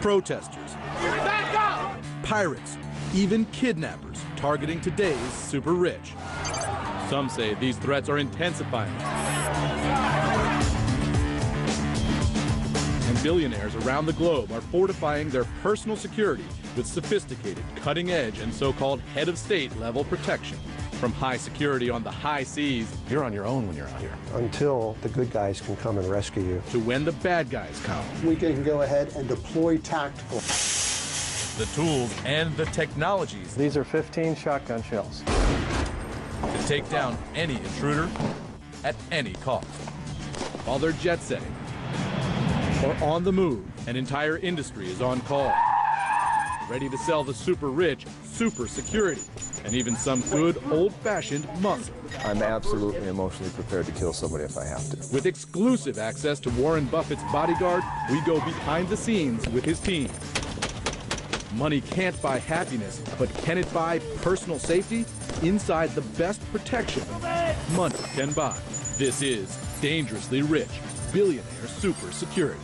protesters, pirates, even kidnappers targeting today's super rich. Some say these threats are intensifying. And billionaires around the globe are fortifying their personal security with sophisticated, cutting-edge, and so-called head of state level protection. From high security on the high seas, you're on your own when you're out here. Until the good guys can come and rescue you. To when the bad guys come. We can go ahead and deploy tactical. The tools and the technologies. These are 15 shotgun shells. To take down any intruder at any cost. While they're jet setting or on the move, an entire industry is on call. Ready to sell the super rich super security and even some good old-fashioned muscle. I'm absolutely emotionally prepared to kill somebody if I have to. With exclusive access to Warren Buffett's bodyguard, we go behind the scenes with his team. Money can't buy happiness, but can it buy personal safety? Inside the best protection money can buy. This is Dangerously Rich, Billionaire Super Security.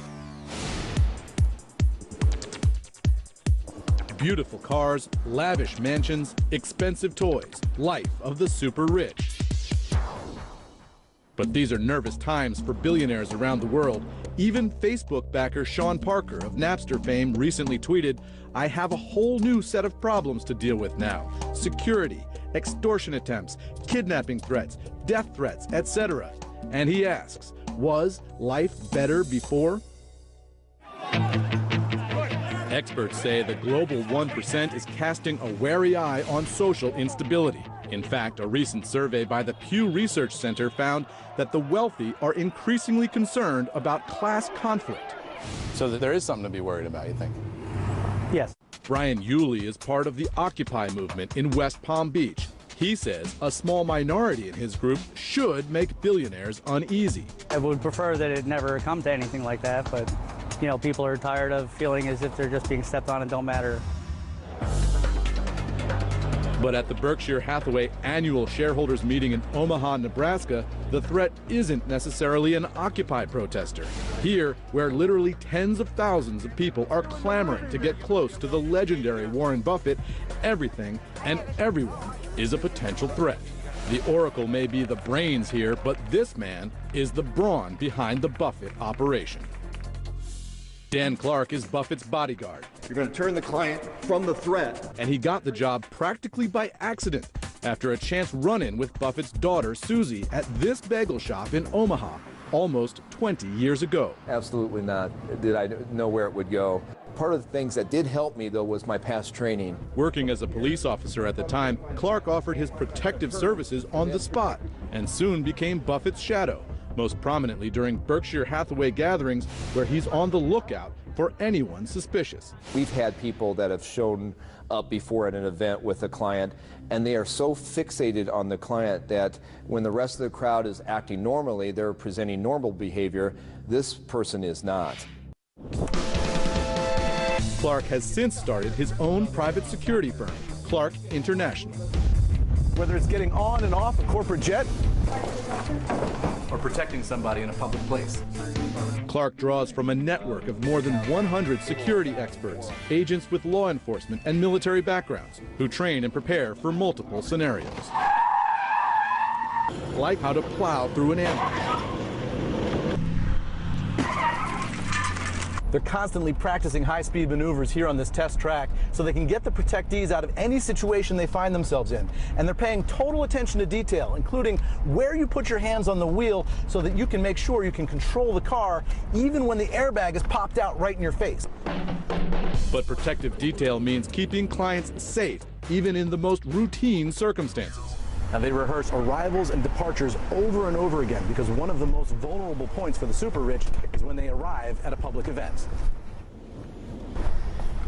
Beautiful cars, lavish mansions, expensive toys, life of the super rich. But these are nervous times for billionaires around the world. Even Facebook backer Sean Parker of Napster fame recently tweeted, "I have a whole new set of problems to deal with now. Security, extortion attempts, kidnapping threats, death threats, etc." And he asks, was life better before? Experts say the global 1% is casting a wary eye on social instability. In fact, a recent survey by the Pew Research Center found that the wealthy are increasingly concerned about class conflict. So that there is something to be worried about, you think? Yes. Brian Yulee is part of the Occupy movement in West Palm Beach. He says a small minority in his group should make billionaires uneasy. I would prefer that it never come to anything like that, but you know, people are tired of feeling as if they're just being stepped on and don't matter. But at the Berkshire Hathaway annual shareholders meeting in Omaha, Nebraska, the threat isn't necessarily an Occupy protester. Here, where literally tens of thousands of people are clamoring to get close to the legendary Warren Buffett, everything and everyone is a potential threat. The Oracle may be the brains here, but this man is the brawn behind the Buffett operation. Dan Clark is Buffett's bodyguard. You're going to turn the client from the threat. And he got the job practically by accident after a chance run-in with Buffett's daughter, Susie, at this bagel shop in Omaha almost 20 years ago. Absolutely not. Did I know where it would go? Part of the things that did help me, though, was my past training. Working as a police officer at the time, Clark offered his protective services on the spot and soon became Buffett's shadow, most prominently during Berkshire Hathaway gatherings where he's on the lookout for anyone suspicious. We've had people that have shown up before at an event with a client, and they are so fixated on the client that when the rest of the crowd is acting normally, they're presenting normal behavior. This person is not. Clark has since started his own private security firm, Clark International. Whether it's getting on and off a corporate jet or protecting somebody in a public place. Clark draws from a network of more than 100 security experts, agents with law enforcement and military backgrounds, who train and prepare for multiple scenarios. Like how to plow through an ambush. They're constantly practicing high-speed maneuvers here on this test track so they can get the protectees out of any situation they find themselves in. And they're paying total attention to detail, including where you put your hands on the wheel so that you can make sure you can control the car even when the airbag is popped out right in your face. But protective detail means keeping clients safe, even in the most routine circumstances. Now, they rehearse arrivals and departures over and over again because one of the most vulnerable points for the super rich is when they arrive at a public event.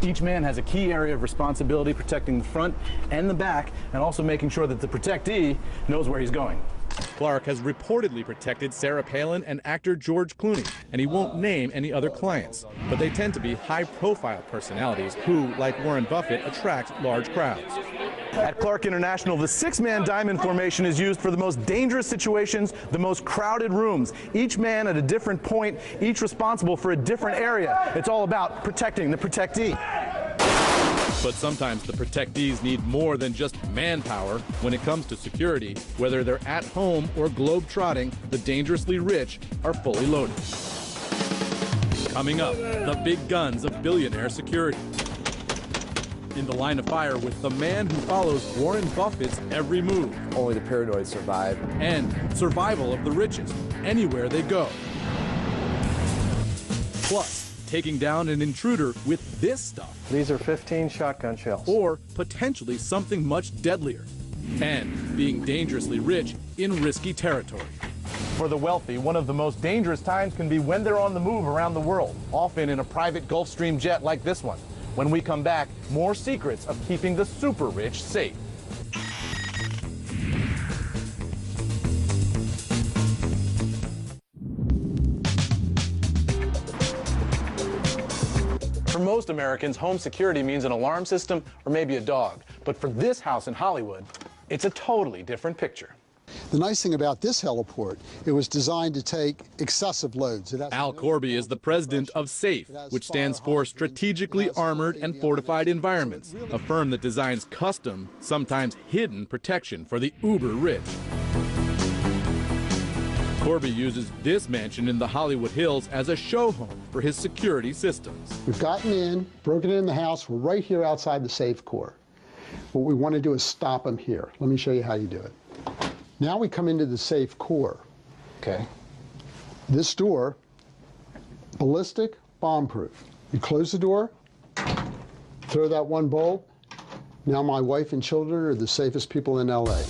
Each man has a key area of responsibility protecting the front and the back and also making sure that the protectee knows where he's going. Clark has reportedly protected Sarah Palin and actor George Clooney, and he won't name any other clients. But they tend to be high-profile personalities who, like Warren Buffett, attract large crowds. At Clark International, the six-man diamond formation is used for the most dangerous situations, the most crowded rooms. Each man at a different point, each responsible for a different area. It's all about protecting the protectee. But sometimes the protectees need more than just manpower. When it comes to security, whether they're at home or globe-trotting, the dangerously rich are fully loaded. Coming up, the big guns of billionaire security. In the line of fire with the man who follows Warren Buffett's every move. Only the paranoid survive. And survival of the richest, anywhere they go. Plus, taking down an intruder with this stuff. These are 15 shotgun shells. Or potentially something much deadlier. And being dangerously rich in risky territory. For the wealthy, one of the most dangerous times can be when they're on the move around the world, often in a private Gulfstream jet like this one. When we come back, more secrets of keeping the super rich safe. For most Americans, home security means an alarm system or maybe a dog. But for this house in Hollywood, it's a totally different picture. The nice thing about this heliport, it was designed to take excessive loads. Al Corby is the president of SAFE, which stands for Strategically Armored and Fortified Environments, a firm that designs custom, sometimes hidden protection for the uber rich. Corby uses this mansion in the Hollywood Hills as a show home for his security systems. We've gotten in, broken in the house. We're right here outside the safe core. What we want to do is stop them here. Let me show you how you do it. Now we come into the safe core. Okay. This door, ballistic, bomb-proof. You close the door, throw that one bolt. Now my wife and children are the safest people in LA.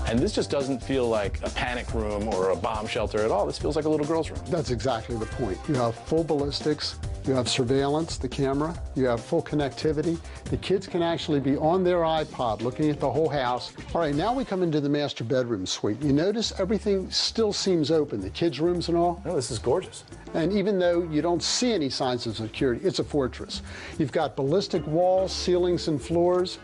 And this just doesn't feel like a panic room or a bomb shelter at all. This feels like a little girl's room. That's exactly the point. You have full ballistics, you have surveillance, the camera, you have full connectivity. The kids can actually be on their iPod looking at the whole house. All right, now we come into the master bedroom suite. You notice everything still seems open, the kids' rooms and all. Oh, this is gorgeous. And even though you don't see any signs of security, it's a fortress. You've got ballistic walls, ceilings, and floors.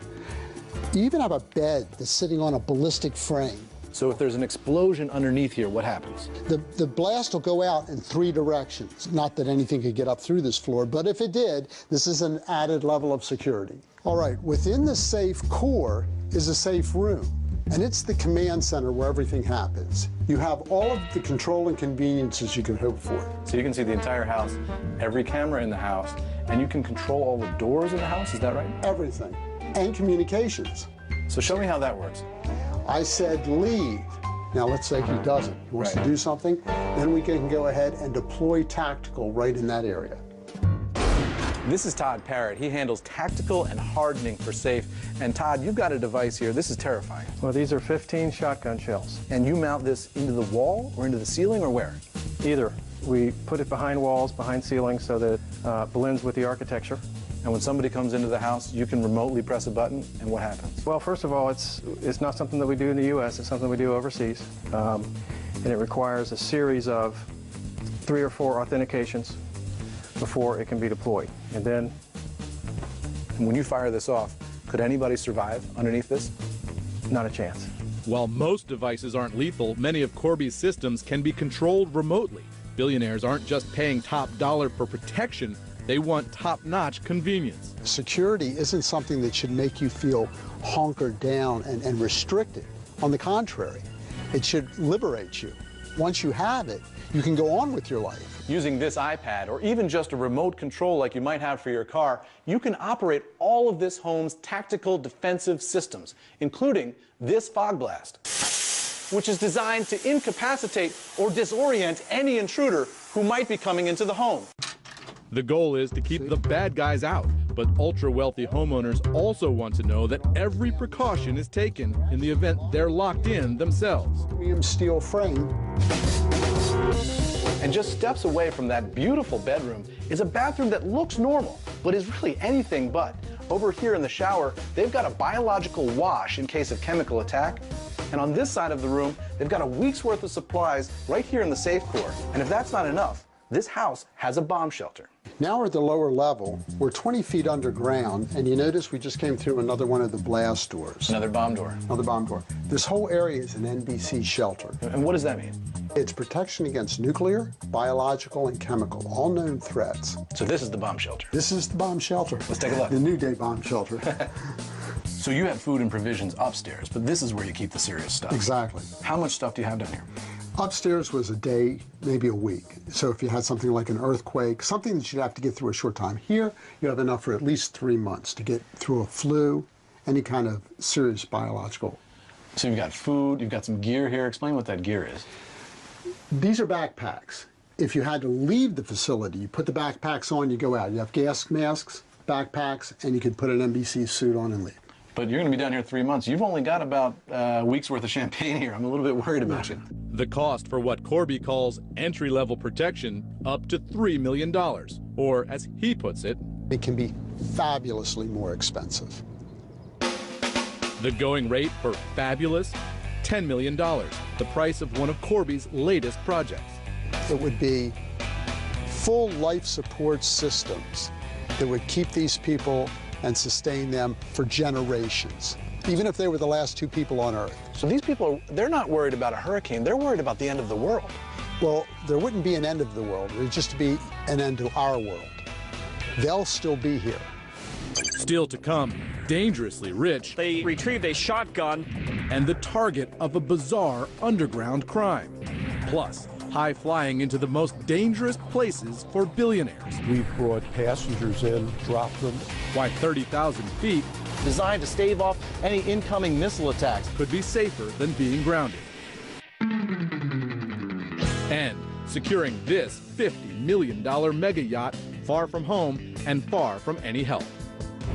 You even have a bed that's sitting on a ballistic frame. So if there's an explosion underneath here, what happens? The blast will go out in 3 directions. Not that anything could get up through this floor, but if it did, this is an added level of security. All right, within the safe core is a safe room, and it's the command center where everything happens. You have all of the control and conveniences you can hope for. So you can see the entire house, every camera in the house, and you can control all the doors in the house, is that right? Everything, and communications. So show me how that works. I said leave. Now let's say he doesn't. He wants to do something. Then we can go ahead and deploy tactical right in that area. This is Todd Parrott. He handles tactical and hardening for SAFE. And Todd, you've got a device here. This is terrifying. Well, these are 15 shotgun shells. And you mount this into the wall or into the ceiling or where? Either. We put it behind walls, behind ceilings, so that it blends with the architecture. And when somebody comes into the house, you can remotely press a button, and what happens? Well, first of all, it's not something that we do in the U.S. It's something we do overseas. And it requires a series of 3 or 4 authentications before it can be deployed. And then, when you fire this off, could anybody survive underneath this? not a chance. While most devices aren't lethal, many of Corby's systems can be controlled remotely. Billionaires aren't just paying top dollar for protection, they want top-notch convenience. Security isn't something that should make you feel hunkered down and restricted. On the contrary, it should liberate you. Once you have it, you can go on with your life. Using this iPad, or even just a remote control like you might have for your car, you can operate all of this home's tactical defensive systems, including this fog blast, which is designed to incapacitate or disorient any intruder who might be coming into the home. The goal is to keep the bad guys out, but ultra-wealthy homeowners also want to know that every precaution is taken in the event they're locked in themselves. Premium steel frame. And just steps away from that beautiful bedroom is a bathroom that looks normal, but is really anything but. Over here in the shower, they've got a biological wash in case of chemical attack, And on this side of the room, they've got a week's worth of supplies right here in the safe core. And if that's not enough, this house has a bomb shelter. Now we're at the lower level. We're 20 feet underground, and you notice we just came through another one of the blast doors. Another bomb door. Another bomb door. This whole area is an NBC shelter. And what does that mean? It's protection against nuclear, biological, and chemical, all known threats. So this is the bomb shelter. This is the bomb shelter. Let's take a look. The New Day bomb shelter. So you have food and provisions upstairs, but this is where you keep the serious stuff. Exactly. How much stuff do you have down here? Upstairs was a day, maybe a week. So if you had something like an earthquake, something that you'd have to get through a short time. Here, you have enough for at least 3 months to get through a flu, any kind of serious biological. So you've got food, you've got some gear here. Explain what that gear is. These are backpacks. If you had to leave the facility, you put the backpacks on, you go out. You have gas masks, backpacks, and you can put an NBC suit on and leave. But you're going to be down here 3 months. You've only got about a week's worth of champagne here. I'm a little bit worried about you. The cost for what Corby calls entry-level protection up to $3 million, or as he puts it, it can be fabulously more expensive. The going rate for fabulous, $10 million, the price of one of Corby's latest projects. It would be full life support systems that would keep these people and sustain them for generations, even if they were the last 2 people on Earth. So these people, they're not worried about a hurricane, they're worried about the end of the world. Well, there wouldn't be an end of the world, it would just be an end to our world. They'll still be here. Still to come, dangerously rich. They retrieved a shotgun. And the target of a bizarre underground crime. Plus, high flying into the most dangerous places for billionaires. We've brought passengers in, dropped them. Why 30,000 feet Designed to stave off any incoming missile attacks. could be safer than being grounded. And securing this $50 million mega yacht far from home and far from any help.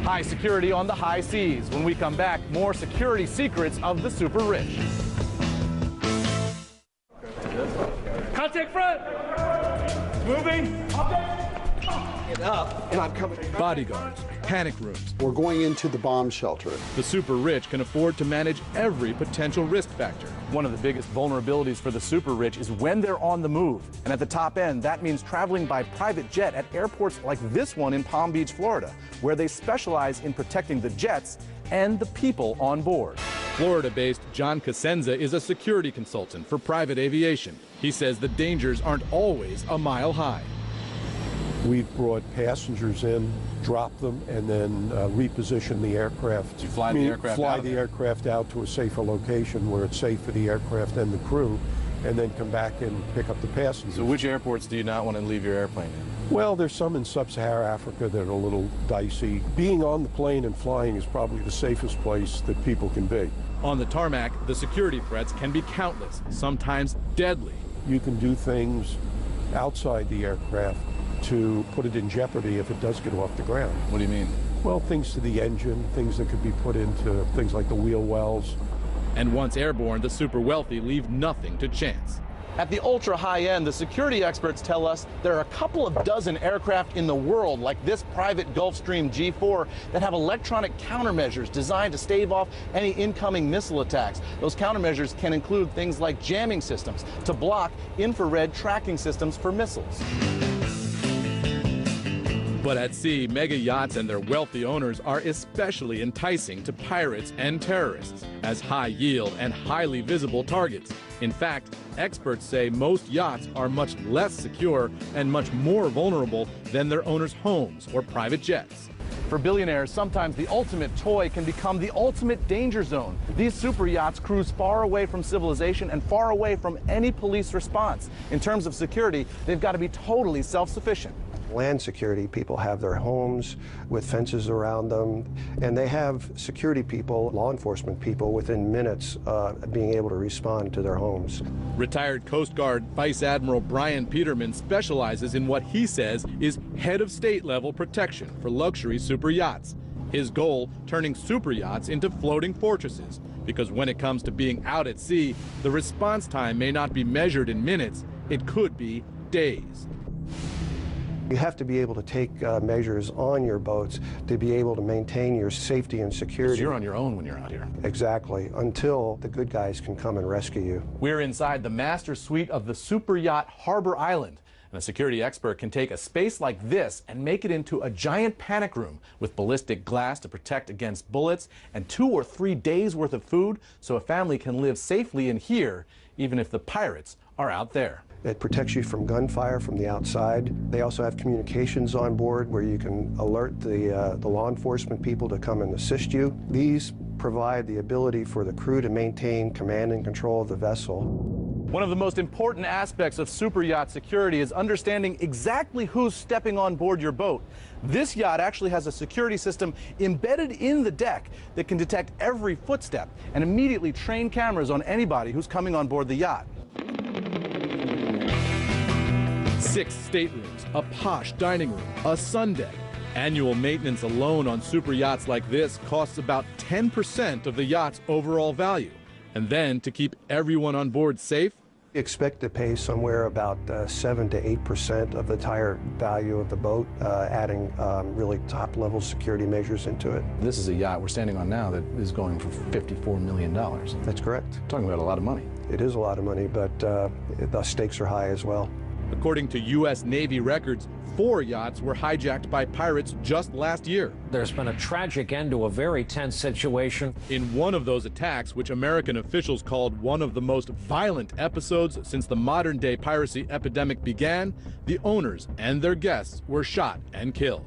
High security on the high seas. When we come back, more security secrets of the super rich. Contact front! Moving! Get up, and I'm coming. Bodyguards, panic rooms. We're going into the bomb shelter. The super rich can afford to manage every potential risk factor. One of the biggest vulnerabilities for the super rich is when they're on the move. And at the top end, that means traveling by private jet at airports like this one in Palm Beach, Florida, where they specialize in protecting the jets and the people on board. Florida-based John Cosenza is a security consultant for private aviation. He says the dangers aren't always a mile high. We've brought passengers in, dropped them, and then repositioned the aircraft. You fly the aircraft fly out? the aircraft out to a safer location where it's safe for the aircraft and the crew, and then come back and pick up the passengers. So which airports do you not want to leave your airplane in? Well, there's some in sub-Saharan Africa that are a little dicey. Being on the plane and flying is probably the safest place that people can be. On the tarmac, the security threats can be countless, sometimes deadly. You can do things outside the aircraft to put it in jeopardy if it does get off the ground. What do you mean? Well, things to the engine, things that could be put into things like the wheel wells. And once airborne, the super wealthy leave nothing to chance. At the ultra high end, the security experts tell us there are a couple of dozen aircraft in the world, like this private Gulfstream G4, that have electronic countermeasures designed to stave off any incoming missile attacks. Those countermeasures can include things like jamming systems to block infrared tracking systems for missiles. But at sea, mega yachts and their wealthy owners are especially enticing to pirates and terrorists as high yield and highly visible targets. In fact, experts say most yachts are much less secure and much more vulnerable than their owners' homes or private jets. For billionaires, sometimes the ultimate toy can become the ultimate danger zone. These super yachts cruise far away from civilization and far away from any police response. In terms of security, they've got to be totally self-sufficient. Land security, people have their homes with fences around them, and they have security people, law enforcement people, within minutes being able to respond to their homes. Retired Coast Guard Vice Admiral Brian Peterman specializes in what he says is head of state level protection for luxury super yachts. His goal, turning super yachts into floating fortresses, because when it comes to being out at sea, the response time may not be measured in minutes, it could be days. You have to be able to take measures on your boats to be able to maintain your safety and security. You're on your own when you're out here. Exactly, until the good guys can come and rescue you. We're inside the master suite of the super yacht Harbor Island. And a security expert can take a space like this and make it into a giant panic room with ballistic glass to protect against bullets and 2 or 3 days worth of food so a family can live safely in here even if the pirates are out there. It protects you from gunfire from the outside. They also have communications on board where you can alert the law enforcement people to come and assist you. These provide the ability for the crew to maintain command and control of the vessel. One of the most important aspects of super yacht security is understanding exactly who's stepping on board your boat. This yacht actually has a security system embedded in the deck that can detect every footstep and immediately train cameras on anybody who's coming on board the yacht. 6 staterooms, a posh dining room, a sun deck. Annual maintenance alone on super yachts like this costs about 10% of the yacht's overall value. And then, to keep everyone on board safe, Expect to pay somewhere about 7 to 8% of the entire value of the boat, adding really top-level security measures into it. This is a yacht we're standing on now that is going for $54 million. That's correct. Talking about a lot of money. It is a lot of money, but the stakes are high as well. according to U.S. Navy records, 4 yachts were hijacked by pirates just last year. There's been a tragic end to a very tense situation. In one of those attacks, which American officials called one of the most violent episodes since the modern-day piracy epidemic began, the owners and their guests were shot and killed.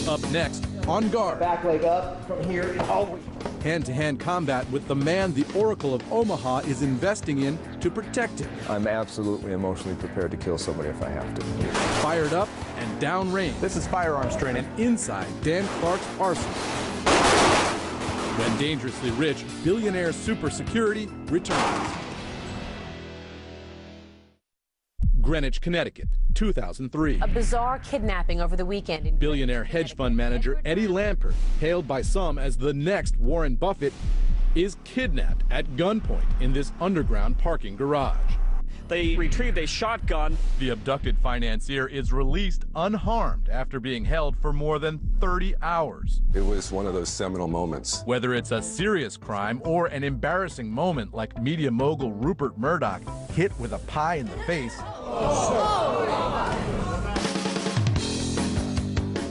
Up next, On Guard. Back leg up from here all the way. Hand-to-hand combat with the man the Oracle of Omaha is investing in to protect him. I'm absolutely emotionally prepared to kill somebody if I have to. Fired up and downrange. This is firearms training. Inside Dan Clark's arsenal. When dangerously rich, Billionaires super security returns. Greenwich, Connecticut, 2003. A bizarre kidnapping over the weekend in Billionaire hedge fund manager Eddie Lampert, hailed by some as the next Warren Buffett, is kidnapped at gunpoint in this underground parking garage. They retrieved a shotgun. The abducted financier is released unharmed after being held for more than 30 hours. It was one of those seminal moments. Whether it's a serious crime or an embarrassing moment like media mogul Rupert Murdoch hit with a pie in the face,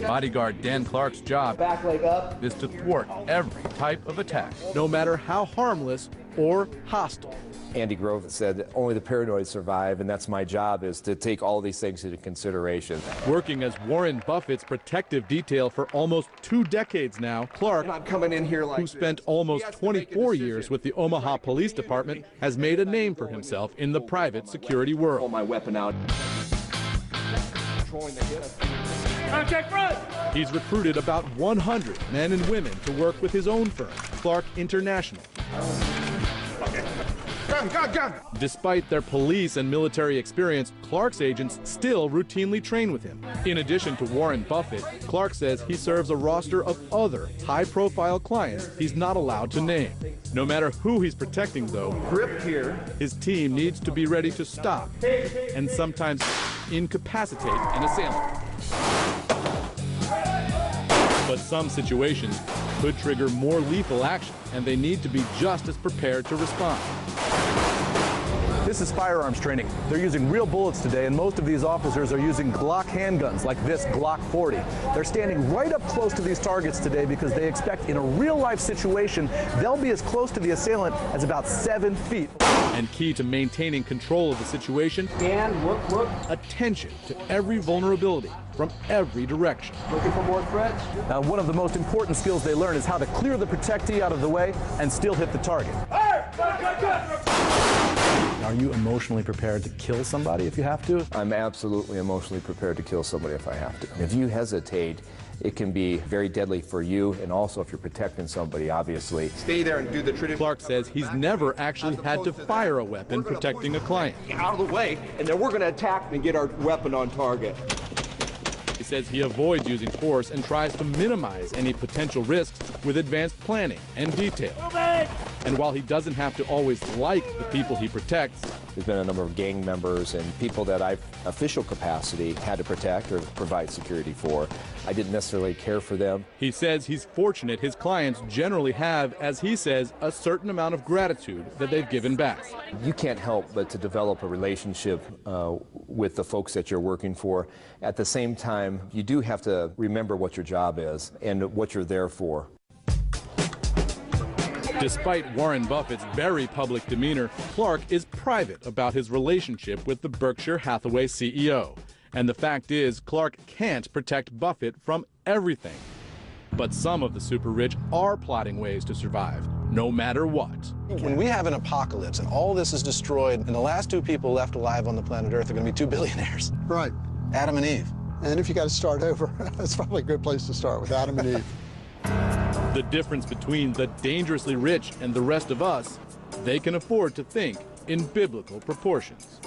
bodyguard Dan Clark's job Back leg up. is to thwart every type of attack, no matter how harmless or hostile. Andy Grove said that only the paranoid survive, and that's my job, is to take all these things into consideration. Working as Warren Buffett's protective detail for almost 2 decades now, Clark, And I'm coming in here like who spent almost 24 years with the Omaha Police Department, has made a name for himself in the private security pull world. my weapon out. Controlling the hit. Contact front! He's recruited about 100 men and women to work with his own firm, Clark International. Gun! Despite their police and military experience, Clark's agents still routinely train with him. In addition to Warren Buffett, Clark says he serves a roster of other high-profile clients he's not allowed to name. No matter who he's protecting, though, Grip here. his team needs to be ready to stop and sometimes incapacitate an assailant. But some situations could trigger more lethal action, and they need to be just as prepared to respond. This is firearms training. They're using real bullets today, and most of these officers are using Glock handguns like this Glock 40. They're standing right up close to these targets today because they expect in a real-life situation, they'll be as close to the assailant as about 7 feet. And key to maintaining control of the situation, And look. attention to every vulnerability from every direction. Looking for more threats. Now, one of the most important skills they learn is how to clear the protectee out of the way and still hit the target. Are you emotionally prepared to kill somebody if you have to? I'm absolutely emotionally prepared to kill somebody if I have to. If you hesitate, it can be very deadly for you, and also if you're protecting somebody, obviously. Stay there and do the traditional. Clark says he's never actually had to fire a weapon protecting a client. Out of the way, and then we're going to attack and get our weapon on target. He says he avoids using force and tries to minimize any potential risks with advanced planning and detail. And while he doesn't have to always like the people he protects, There's been a number of gang members and people that I've official capacity had to protect or provide security for. I didn't necessarily care for them. He says he's fortunate his clients generally have, as he says, a certain amount of gratitude that they've given back. You can't help but to develop a relationship with the folks that you're working for. At the same time, you do have to remember what your job is and what you're there for. Despite Warren Buffett's very public demeanor, Clark is private about his relationship with the Berkshire Hathaway CEO. And the fact is, Clark can't protect Buffett from everything. But some of the super rich are plotting ways to survive, no matter what. When we have an apocalypse and all this is destroyed, and the last two people left alive on the planet Earth are going to be two billionaires. Right. Adam and Eve. And if you got to start over, that's probably a good place to start, with Adam and Eve. The difference between the dangerously rich and the rest of us, they can afford to think in biblical proportions.